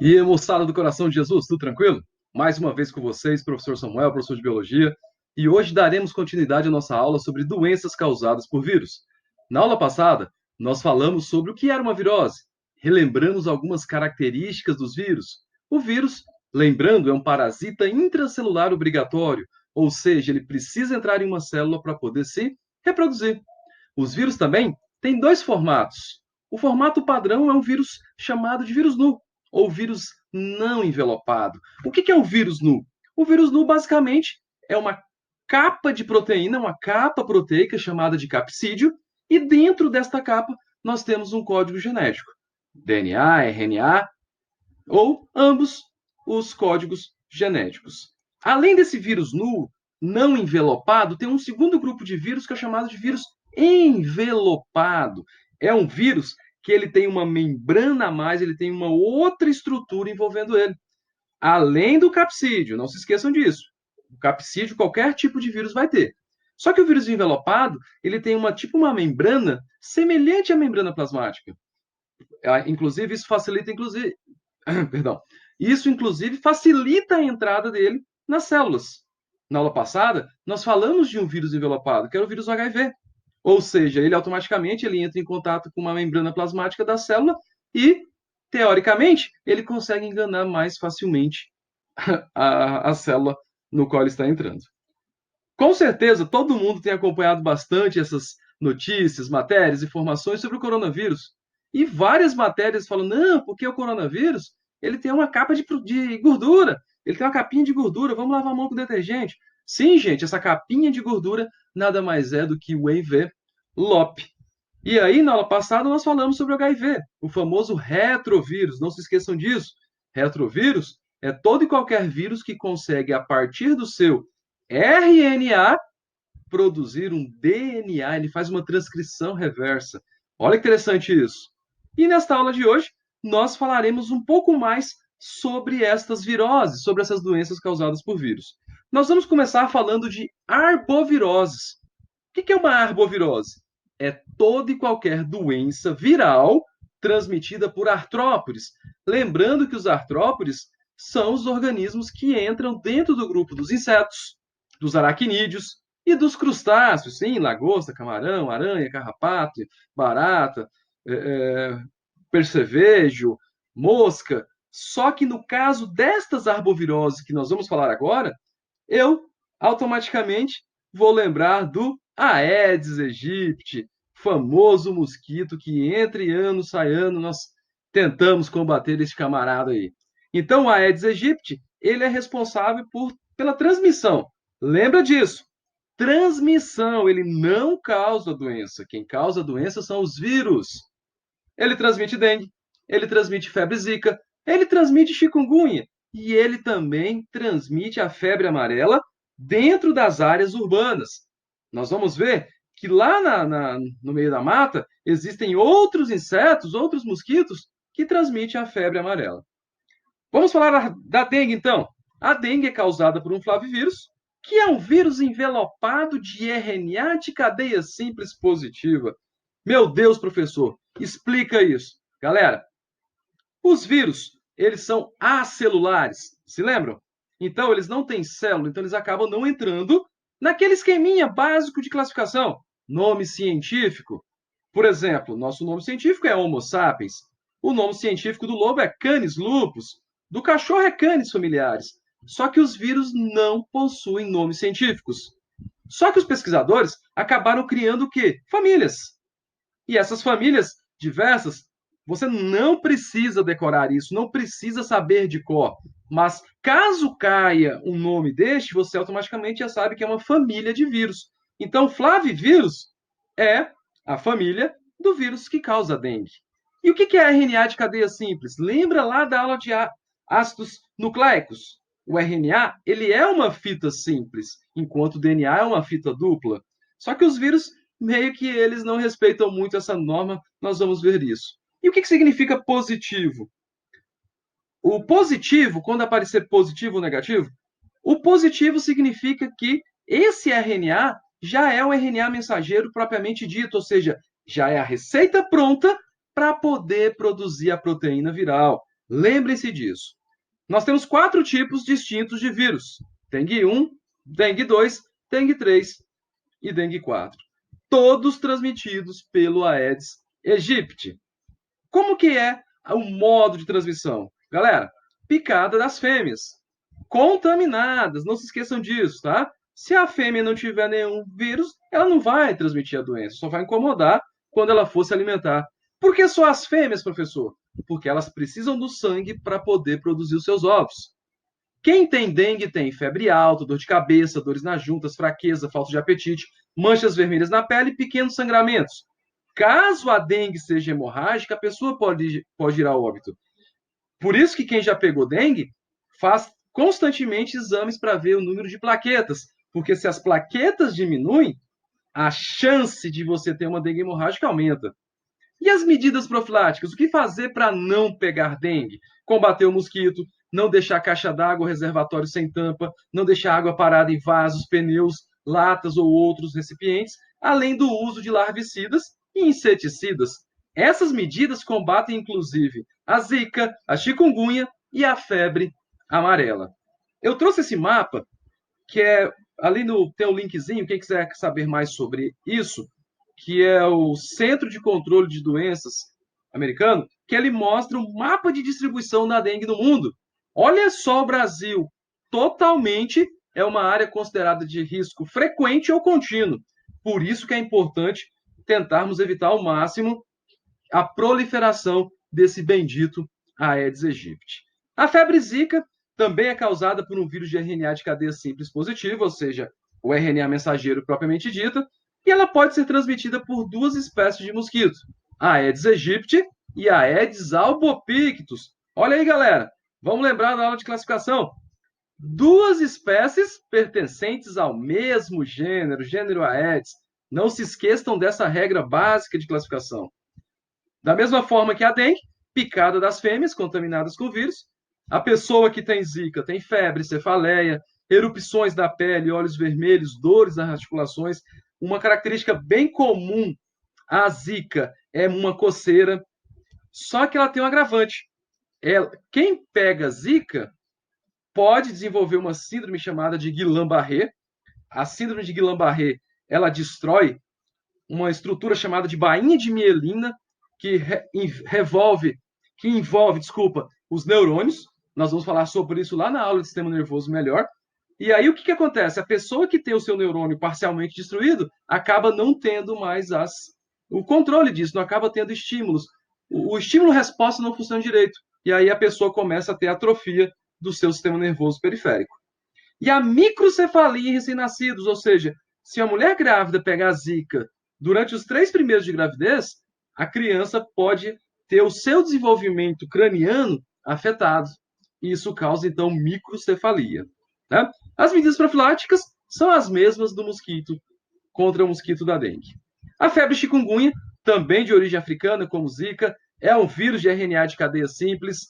E aí, moçada do coração de Jesus, tudo tranquilo? Mais uma vez com vocês, professor Samuel, professor de Biologia, e hoje daremos continuidade à nossa aula sobre doenças causadas por vírus. Na aula passada, nós falamos sobre o que era uma virose, relembramos algumas características dos vírus. O vírus, lembrando, é um parasita intracelular obrigatório, ou seja, ele precisa entrar em uma célula para poder se reproduzir. Os vírus também têm dois formatos. O formato padrão é um vírus chamado de vírus nu, ou vírus não envelopado. O que é o vírus nu? O vírus nu, basicamente, é uma capa de proteína, uma capa proteica chamada de capsídeo, e dentro desta capa nós temos um código genético, DNA, RNA, ou ambos os códigos genéticos. Além desse vírus nu, não envelopado, tem um segundo grupo de vírus que é chamado de vírus envelopado. É um vírus que ele tem uma membrana a mais, ele tem uma outra estrutura envolvendo ele. Além do capsídeo, não se esqueçam disso. O capsídeo, qualquer tipo de vírus vai ter. Só que o vírus envelopado, ele tem uma membrana semelhante à membrana plasmática. Inclusive, isso facilita, perdão, isso inclusive facilita a entrada dele nas células. Na aula passada, nós falamos de um vírus envelopado, que era o vírus HIV. Ou seja, ele automaticamente ele entra em contato com uma membrana plasmática da célula e, teoricamente, ele consegue enganar mais facilmente a célula no qual ele está entrando. Com certeza, todo mundo tem acompanhado bastante essas notícias, matérias, informações sobre o coronavírus. E várias matérias falam, não, porque o coronavírus ele tem uma capa de gordura, ele tem uma capinha de gordura, vamos lavar a mão com detergente. Sim, gente, essa capinha de gordura nada mais é do que o envelope. E aí, na aula passada, nós falamos sobre o HIV, o famoso retrovírus. Não se esqueçam disso. Retrovírus é todo e qualquer vírus que consegue, a partir do seu RNA, produzir um DNA. Ele faz uma transcrição reversa. Olha que interessante isso. E nesta aula de hoje, nós falaremos um pouco mais sobre estas viroses, sobre essas doenças causadas por vírus. Nós vamos começar falando de arboviroses. O que é uma arbovirose? É toda e qualquer doença viral transmitida por artrópodes. Lembrando que os artrópodes são os organismos que entram dentro do grupo dos insetos, dos aracnídeos e dos crustáceos, sim, lagosta, camarão, aranha, carrapato, barata, percevejo, mosca. Só que no caso destas arboviroses que nós vamos falar agora, eu automaticamente vou lembrar do Aedes aegypti, famoso mosquito que entre ano sai ano nós tentamos combater esse camarada aí. Então, o Aedes aegypti, ele é responsável pela transmissão. Lembra disso? Transmissão, ele não causa doença. Quem causa doença são os vírus. Ele transmite dengue, ele transmite febre zika, ele transmite chikungunya e ele também transmite a febre amarela dentro das áreas urbanas. Nós vamos ver que lá no meio da mata existem outros insetos, outros mosquitos que transmitem a febre amarela. Vamos falar da dengue, então. A dengue é causada por um flavivírus, que é um vírus envelopado de RNA de cadeia simples positiva. Meu Deus, professor, explica isso. Galera, os vírus, eles são acelulares, se lembram? Então, eles não têm célula, então eles acabam não entrando naquele esqueminha básico de classificação. Nome científico. Por exemplo, nosso nome científico é Homo sapiens. O nome científico do lobo é Canis lupus. Do cachorro é Canis familiares. Só que os vírus não possuem nomes científicos. Só que os pesquisadores acabaram criando o quê? Famílias. E essas famílias diversas, você não precisa decorar isso, não precisa saber de cor. Mas caso caia um nome deste, você automaticamente já sabe que é uma família de vírus. Então, flavivírus é a família do vírus que causa dengue. E o que é RNA de cadeia simples? Lembra lá da aula de ácidos nucleicos? O RNA ele é uma fita simples, enquanto o DNA é uma fita dupla. Só que os vírus meio que eles não respeitam muito essa norma, nós vamos ver isso. E o que significa positivo? O positivo, quando aparecer positivo ou negativo, o positivo significa que esse RNA já é o RNA mensageiro propriamente dito, ou seja, já é a receita pronta para poder produzir a proteína viral. Lembrem-se disso. Nós temos 4 tipos distintos de vírus: dengue 1, dengue 2, dengue 3 e dengue 4. Todos transmitidos pelo Aedes aegypti. Como que é o modo de transmissão? Galera, picada das fêmeas, contaminadas, não se esqueçam disso, tá? Se a fêmea não tiver nenhum vírus, ela não vai transmitir a doença, só vai incomodar quando ela for se alimentar. Por que só as fêmeas, professor? Porque elas precisam do sangue para poder produzir os seus ovos. Quem tem dengue tem febre alta, dor de cabeça, dores nas juntas, fraqueza, falta de apetite, manchas vermelhas na pele e pequenos sangramentos. Caso a dengue seja hemorrágica, a pessoa pode ir a óbito. Por isso que quem já pegou dengue faz constantemente exames para ver o número de plaquetas, porque se as plaquetas diminuem, a chance de você ter uma dengue hemorrágica aumenta. E as medidas profiláticas? O que fazer para não pegar dengue? Combater o mosquito, não deixar caixa d'água ou reservatório sem tampa, não deixar água parada em vasos, pneus, latas ou outros recipientes, além do uso de larvicidas e inseticidas. Essas medidas combatem, inclusive, a zika, a chikungunya e a febre amarela. Eu trouxe esse mapa, que é ali no tem um linkzinho, quem quiser saber mais sobre isso, que é o Centro de Controle de Doenças americano, que ele mostra o mapa de distribuição da dengue no mundo. Olha só o Brasil, totalmente é uma área considerada de risco frequente ou contínuo. Por isso que é importante tentarmos evitar ao máximo a proliferação desse bendito Aedes aegypti. A febre zika também é causada por um vírus de RNA de cadeia simples positivo, ou seja, o RNA mensageiro propriamente dito, e ela pode ser transmitida por 2 espécies de mosquito, a Aedes aegypti e a Aedes albopictus. Olha aí, galera, vamos lembrar da aula de classificação. 2 espécies pertencentes ao mesmo gênero, gênero Aedes. Não se esqueçam dessa regra básica de classificação. Da mesma forma que a dengue, picada das fêmeas contaminadas com o vírus, a pessoa que tem zika tem febre, cefaleia, erupções da pele, olhos vermelhos, dores nas articulações. Uma característica bem comum à zika é uma coceira, só que ela tem um agravante. Quem pega zika pode desenvolver uma síndrome chamada de Guillain-Barré. A síndrome de Guillain-Barré, ela destrói uma estrutura chamada de bainha de mielina, que envolve os neurônios. Nós vamos falar sobre isso lá na aula de sistema nervoso melhor. E aí o que acontece? A pessoa que tem o seu neurônio parcialmente destruído acaba não tendo mais o controle disso, não acaba tendo estímulos. O estímulo-resposta não funciona direito. E aí a pessoa começa a ter atrofia do seu sistema nervoso periférico. E a microcefalia em recém-nascidos, ou seja, se a mulher grávida pegar zika durante os 3 primeiros de gravidez, a criança pode ter o seu desenvolvimento craniano afetado. E isso causa, então, microcefalia. Né? As medidas profiláticas são as mesmas do mosquito contra o mosquito da dengue. A febre chikungunya, também de origem africana, como zika, é um vírus de RNA de cadeia simples.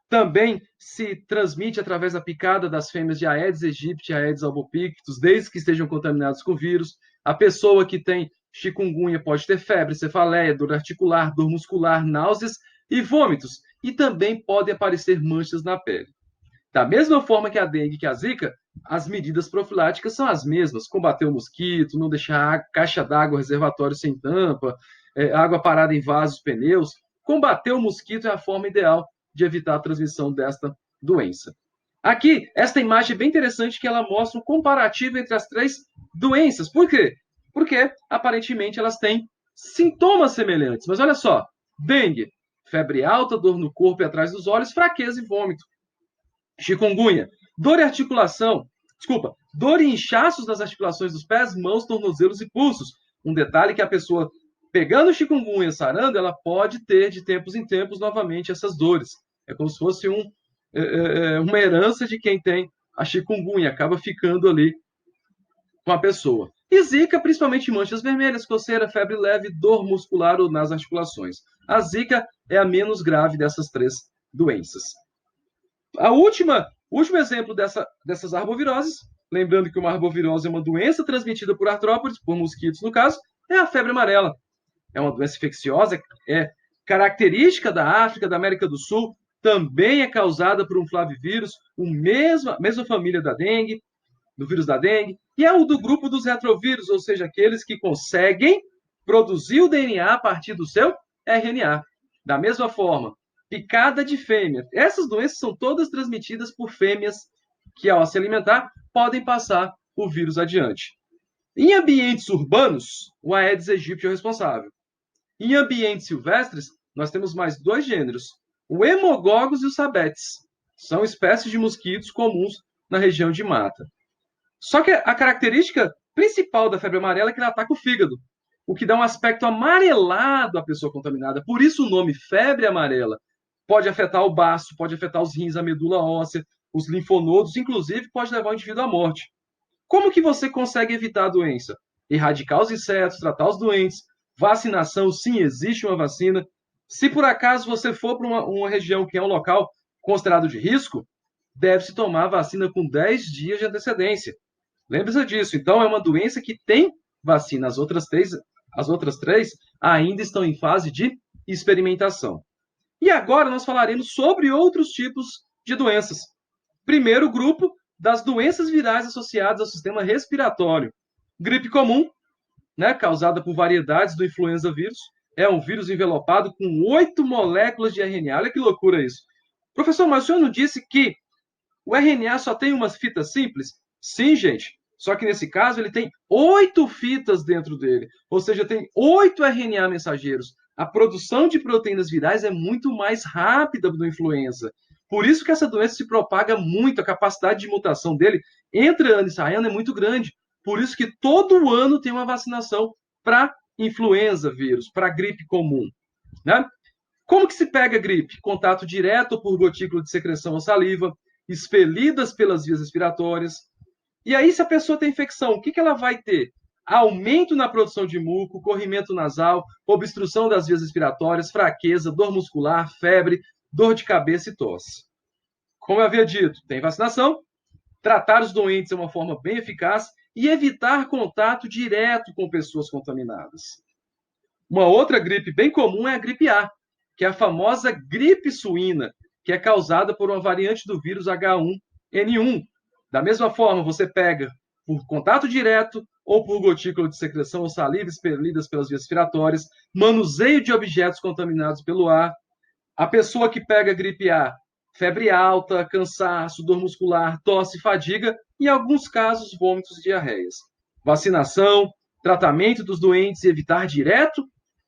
Também se transmite através da picada das fêmeas de Aedes aegypti e Aedes albopictus, desde que estejam contaminados com o vírus. A pessoa que tem chikungunya pode ter febre, cefaleia, dor articular, dor muscular, náuseas e vômitos. E também podem aparecer manchas na pele. Da mesma forma que a dengue e que a zika, as medidas profiláticas são as mesmas. Combater o mosquito, não deixar caixa d'água, reservatório sem tampa, água parada em vasos, pneus. Combater o mosquito é a forma ideal de evitar a transmissão desta doença. Aqui, esta imagem é bem interessante, que ela mostra um comparativo entre as 3 doenças. Por quê? Porque, aparentemente, elas têm sintomas semelhantes. Mas olha só, dengue, febre alta, dor no corpo e atrás dos olhos, fraqueza e vômito. Chikungunya, dor e inchaços nas articulações dos pés, mãos, tornozelos e pulsos. Um detalhe que a pessoa pegando chikungunya, sarando, ela pode ter de tempos em tempos novamente essas dores. É como se fosse uma herança de quem tem a chikungunya, acaba ficando ali com a pessoa. E zika, principalmente manchas vermelhas, coceira, febre leve, dor muscular ou nas articulações. A zika é a menos grave dessas 3 doenças. O último exemplo dessas arboviroses, lembrando que uma arbovirose é uma doença transmitida por artrópodes, por mosquitos no caso, é a febre amarela. É uma doença infecciosa, é característica da África, da América do Sul, também é causada por um flavivírus, a mesma família da dengue, do vírus da dengue, e é o do grupo dos retrovírus, ou seja, aqueles que conseguem produzir o DNA a partir do seu RNA. Da mesma forma, picada de fêmea. Essas doenças são todas transmitidas por fêmeas que, ao se alimentar, podem passar o vírus adiante. Em ambientes urbanos, o Aedes aegypti é o responsável. Em ambientes silvestres, nós temos mais dois gêneros, o Hemogogus e o Sabetes. São espécies de mosquitos comuns na região de mata. Só que a característica principal da febre amarela é que ela ataca o fígado, o que dá um aspecto amarelado à pessoa contaminada. Por isso o nome febre amarela. Pode afetar o baço, pode afetar os rins, a medula óssea, os linfonodos, inclusive pode levar o indivíduo à morte. Como que você consegue evitar a doença? Erradicar os insetos, tratar os doentes, vacinação, sim, existe uma vacina. Se por acaso você for para uma região que é um local considerado de risco, deve-se tomar a vacina com 10 dias de antecedência. Lembre-se disso. Então, é uma doença que tem vacina. As outras três ainda estão em fase de experimentação. E agora nós falaremos sobre outros tipos de doenças. Primeiro grupo, das doenças virais associadas ao sistema respiratório. Gripe comum, né, causada por variedades do influenza vírus. É um vírus envelopado com 8 moléculas de RNA. Olha que loucura isso. Professor, mas o senhor não disse que o RNA só tem umas fitas simples? Sim, gente. Só que nesse caso ele tem 8 fitas dentro dele. Ou seja, tem 8 RNA mensageiros. A produção de proteínas virais é muito mais rápida do influenza. Por isso que essa doença se propaga muito. A capacidade de mutação dele entre ano e sai ano é muito grande. Por isso que todo ano tem uma vacinação para influenza vírus, para gripe comum. Né? Como que se pega gripe? Contato direto por gotícula de secreção ou saliva, expelidas pelas vias respiratórias. E aí, se a pessoa tem infecção, o que ela vai ter? Aumento na produção de muco, corrimento nasal, obstrução das vias respiratórias, fraqueza, dor muscular, febre, dor de cabeça e tosse. Como eu havia dito, tem vacinação, tratar os doentes é uma forma bem eficaz e evitar contato direto com pessoas contaminadas. Uma outra gripe bem comum é a gripe A, que é a famosa gripe suína, que é causada por uma variante do vírus H1N1. Da mesma forma, você pega por contato direto ou por gotícula de secreção ou saliva expelidas pelas vias respiratórias, manuseio de objetos contaminados pelo ar. A pessoa que pega gripe A, febre alta, cansaço, dor muscular, tosse, fadiga e, em alguns casos, vômitos e diarreias. Vacinação, tratamento dos doentes e evitar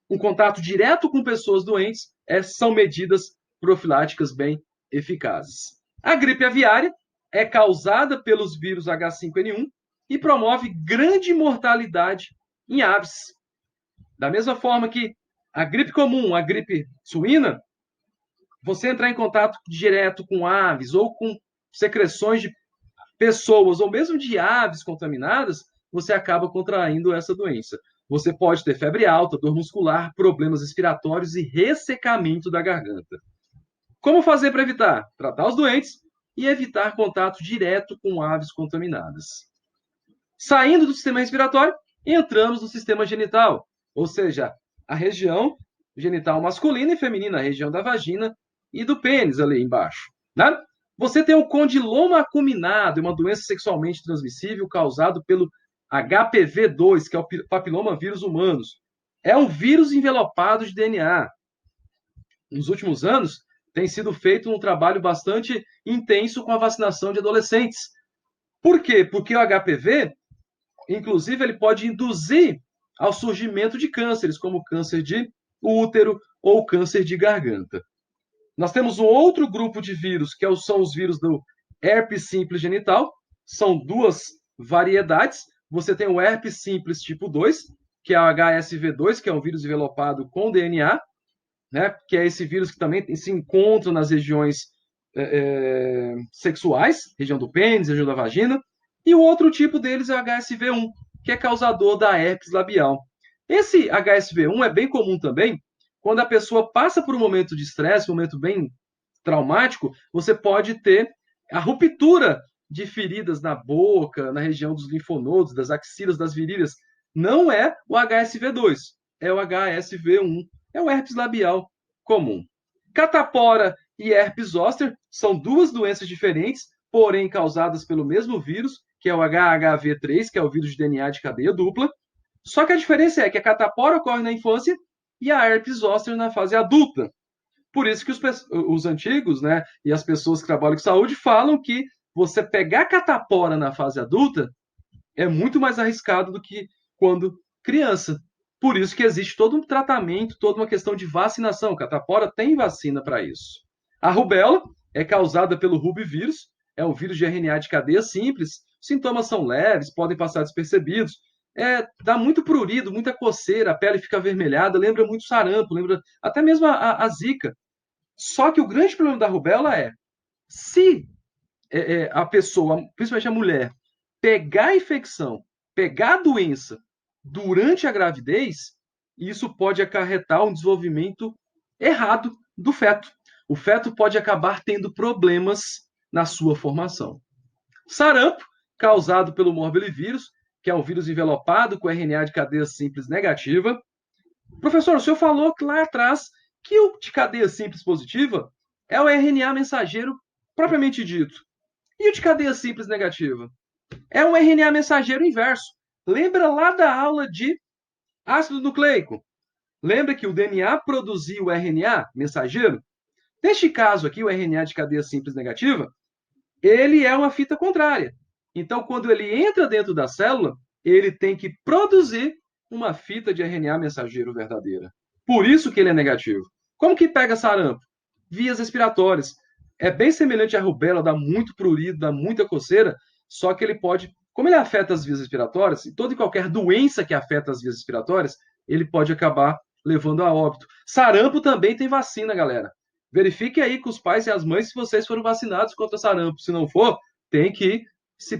um contato direto com pessoas doentes são medidas profiláticas bem eficazes. A gripe aviária é causada pelos vírus H5N1 e promove grande mortalidade em aves. Da mesma forma que a gripe comum, a gripe suína, você entrar em contato direto com aves ou com secreções de pessoas ou mesmo de aves contaminadas, você acaba contraindo essa doença. Você pode ter febre alta, dor muscular, problemas respiratórios e ressecamento da garganta. Como fazer para evitar? Tratar os doentes e evitar contato direto com aves contaminadas. Saindo do sistema respiratório, entramos no sistema genital, ou seja, a região genital masculina e feminina, a região da vagina e do pênis ali embaixo. Né? Você tem o condiloma acuminado, uma doença sexualmente transmissível causado pelo HPV2, que é o papiloma vírus humanos. É um vírus envelopado de DNA. Nos últimos anos, tem sido feito um trabalho bastante intenso com a vacinação de adolescentes. Por quê? Porque o HPV, inclusive, ele pode induzir ao surgimento de cânceres, como câncer de útero ou câncer de garganta. Nós temos um outro grupo de vírus, que são os vírus do herpes simples genital. São duas variedades. Você tem o herpes simples tipo 2, que é o HSV2, que é um vírus envelopado com DNA, né, que é esse vírus que também se encontra nas regiões sexuais, região do pênis, região da vagina. E o outro tipo deles é o HSV1, que é causador da herpes labial. Esse HSV1 é bem comum também. Quando a pessoa passa por um momento de estresse, um momento bem traumático, você pode ter a ruptura de feridas na boca, na região dos linfonodos, das axilas, das virilhas. Não é o HSV2, é o HSV1, é o herpes labial comum. Catapora e herpes zoster são duas doenças diferentes, porém causadas pelo mesmo vírus, que é o HHV3, que é o vírus de DNA de cadeia dupla. Só que a diferença é que a catapora ocorre na infância e a herpes zoster na fase adulta. Por isso que os antigos, né, e as pessoas que trabalham com saúde falam que você pegar catapora na fase adulta é muito mais arriscado do que quando criança. Por isso que existe todo um tratamento, toda uma questão de vacinação. Catapora tem vacina para isso. A rubéola é causada pelo rubivírus, é um vírus de RNA de cadeia simples. Sintomas são leves, podem passar despercebidos. Dá muito prurido, muita coceira, a pele fica avermelhada, lembra muito sarampo, lembra até mesmo a zika. Só que o grande problema da rubéola é, se a pessoa, principalmente a mulher, pegar a infecção, pegar a doença durante a gravidez, isso pode acarretar um desenvolvimento errado do feto. O feto pode acabar tendo problemas na sua formação. Sarampo, causado pelo morbilivírus, que é um vírus envelopado com RNA de cadeia simples negativa. Professor, o senhor falou que lá atrás que o de cadeia simples positiva é o RNA mensageiro propriamente dito. E o de cadeia simples negativa? É um RNA mensageiro inverso. Lembra lá da aula de ácido nucleico? Lembra que o DNA produzia o RNA mensageiro? Neste caso aqui, o RNA de cadeia simples negativa, ele é uma fita contrária. Então, quando ele entra dentro da célula, ele tem que produzir uma fita de RNA mensageiro verdadeira. Por isso que ele é negativo. Como que pega sarampo? Vias respiratórias. É bem semelhante à rubéola, dá muito prurido, dá muita coceira, só que ele pode, como ele afeta as vias respiratórias, e toda e qualquer doença que afeta as vias respiratórias, ele pode acabar levando a óbito. Sarampo também tem vacina, galera. Verifique aí com os pais e as mães se vocês foram vacinados contra sarampo. Se não for, tem que se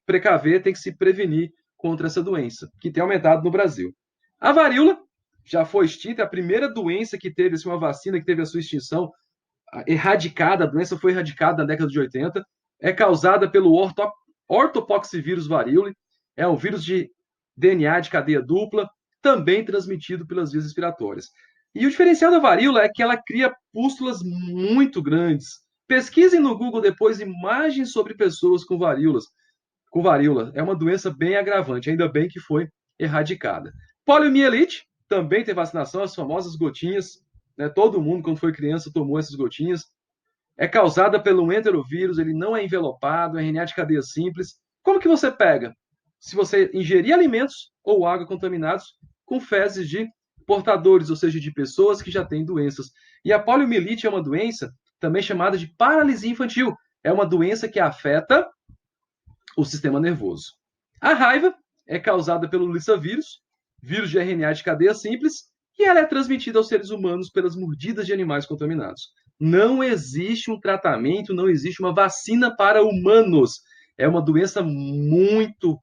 precaver, tem que se prevenir contra essa doença, que tem aumentado no Brasil. A varíola já foi extinta, é a primeira doença que teve assim, uma vacina que teve a sua extinção erradicada, a doença foi erradicada na década de 80, é causada pelo ortopoxivírus varíola, é um vírus de DNA de cadeia dupla, também transmitido pelas vias respiratórias. E o diferencial da varíola é que ela cria pústulas muito grandes. Pesquisem no Google depois imagens sobre pessoas com varíola. É uma doença bem agravante, ainda bem que foi erradicada. Poliomielite, também tem vacinação, as famosas gotinhas. Né? Todo mundo, quando foi criança, tomou essas gotinhas. É causada pelo enterovírus, ele não é envelopado, é RNA de cadeia simples. Como que você pega? Se você ingerir alimentos ou água contaminados com fezes de portadores, ou seja, de pessoas que já têm doenças. E a poliomielite é uma doença também chamada de paralisia infantil. É uma doença que afeta o sistema nervoso. A raiva é causada pelo lissavírus, vírus de RNA de cadeia simples, e ela é transmitida aos seres humanos pelas mordidas de animais contaminados. Não existe um tratamento, não existe uma vacina para humanos. É uma doença muito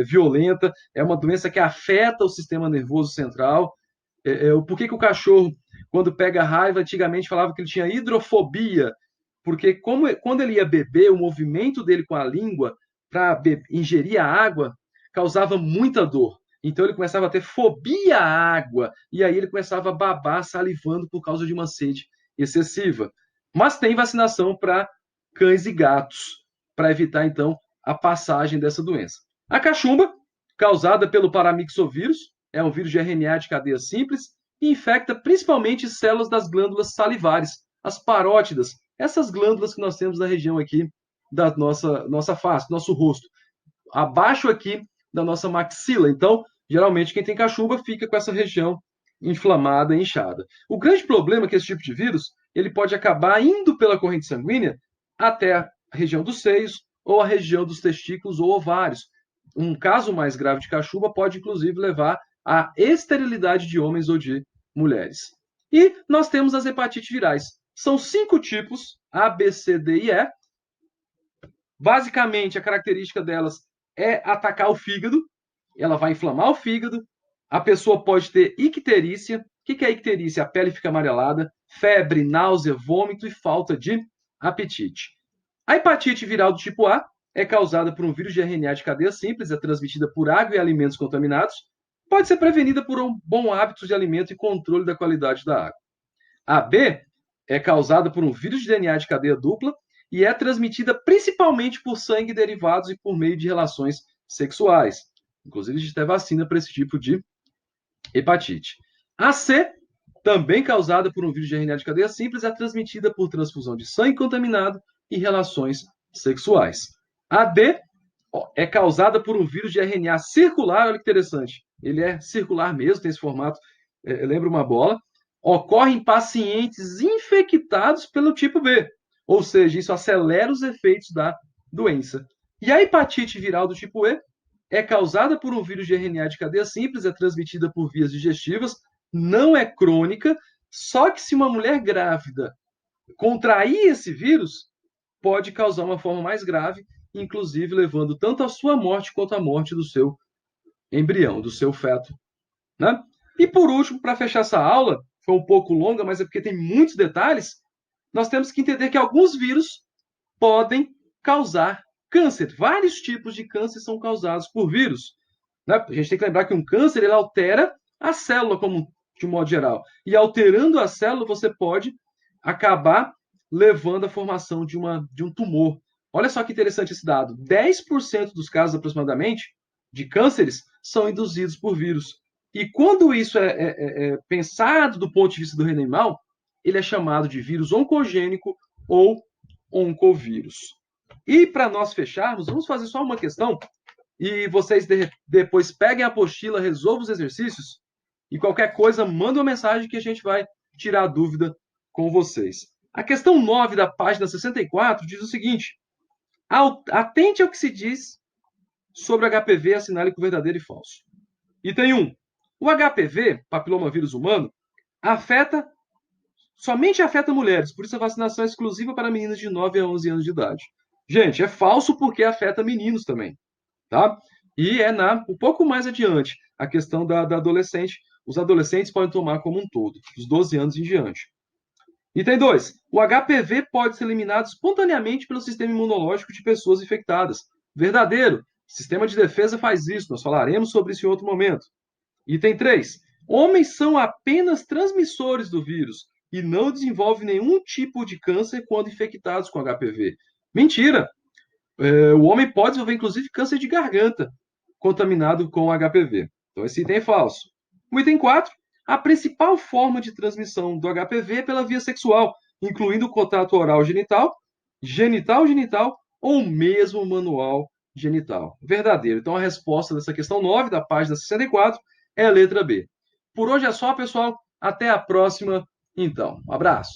violenta, é uma doença que afeta o sistema nervoso central. Por que o cachorro, quando pega raiva, antigamente falava que ele tinha hidrofobia? Porque quando ele ia beber, o movimento dele com a língua para ingerir a água causava muita dor. Então ele começava a ter fobia à água, e aí ele começava a babar, salivando por causa de uma sede excessiva. Mas tem vacinação para cães e gatos, para evitar, então, a passagem dessa doença. A cachumba, causada pelo paramyxovírus, é um vírus de RNA de cadeia simples e infecta principalmente células das glândulas salivares, as parótidas, essas glândulas que nós temos na região aqui da nossa face, nosso rosto, abaixo aqui da nossa maxila. Então, geralmente, quem tem cachumba fica com essa região inflamada e inchada. O grande problema é que esse tipo de vírus ele pode acabar indo pela corrente sanguínea até a região dos seios ou a região dos testículos ou ovários. Um caso mais grave de cachumba pode, inclusive, levar à esterilidade de homens ou de mulheres. E nós temos as hepatites virais. São 5 tipos, A, B, C, D e E. Basicamente, a característica delas é atacar o fígado, ela vai inflamar o fígado, a pessoa pode ter icterícia. O que é icterícia? A pele fica amarelada, febre, náusea, vômito e falta de apetite. A hepatite viral do tipo A é causada por um vírus de RNA de cadeia simples, é transmitida por água e alimentos contaminados, pode ser prevenida por um bom hábito de alimento e controle da qualidade da água. A B é causada por um vírus de DNA de cadeia dupla e é transmitida principalmente por sangue e derivados e por meio de relações sexuais. Inclusive, a gente tem vacina para esse tipo de hepatite. A C, também causada por um vírus de RNA de cadeia simples, é transmitida por transfusão de sangue contaminado e relações sexuais. A D é causada por um vírus de RNA circular, olha que interessante. Ele é circular mesmo, tem esse formato, lembra uma bola. Ocorre em pacientes infectados pelo tipo B, ou seja, isso acelera os efeitos da doença. E a hepatite viral do tipo E é causada por um vírus de RNA de cadeia simples, é transmitida por vias digestivas, não é crônica, só que se uma mulher grávida contrair esse vírus, pode causar uma forma mais grave, inclusive levando tanto à sua morte quanto à morte do seu embrião, do seu feto. Né? E por último, para fechar essa aula, foi um pouco longa, mas é porque tem muitos detalhes, nós temos que entender que alguns vírus podem causar câncer. Vários tipos de câncer são causados por vírus. Né? A gente tem que lembrar que um câncer ele altera a célula como de um modo geral. E alterando a célula, você pode acabar levando à formação de um tumor. Olha só que interessante esse dado. 10% dos casos, aproximadamente, de cânceres são induzidos por vírus. E quando isso é pensado do ponto de vista do reino animal, ele é chamado de vírus oncogênico ou oncovírus. E para nós fecharmos, vamos fazer só uma questão e vocês depois peguem a apostila, resolvam os exercícios e qualquer coisa, manda uma mensagem que a gente vai tirar a dúvida com vocês. A questão 9 da página 64 diz o seguinte: atente ao que se diz sobre HPV, assinale com verdadeiro e falso. Item 1. O HPV, papilomavírus humano, somente afeta mulheres, por isso a vacinação é exclusiva para meninas de 9 a 11 anos de idade. Gente, é falso porque afeta meninos também, tá? E um pouco mais adiante, a questão da adolescente. Os adolescentes podem tomar como um todo, dos 12 anos em diante. Item 2. O HPV pode ser eliminado espontaneamente pelo sistema imunológico de pessoas infectadas. Verdadeiro. O sistema de defesa faz isso. Nós falaremos sobre isso em outro momento. Item 3. Homens são apenas transmissores do vírus e não desenvolvem nenhum tipo de câncer quando infectados com HPV. Mentira! O homem pode desenvolver, inclusive, câncer de garganta contaminado com HPV. Então, esse item é falso. O item 4. A principal forma de transmissão do HPV é pela via sexual, incluindo o contato oral genital, genital-genital ou mesmo manual genital. Verdadeiro. Então, a resposta dessa questão 9, da página 64, é a letra B. Por hoje é só, pessoal. Até a próxima, então. Um abraço.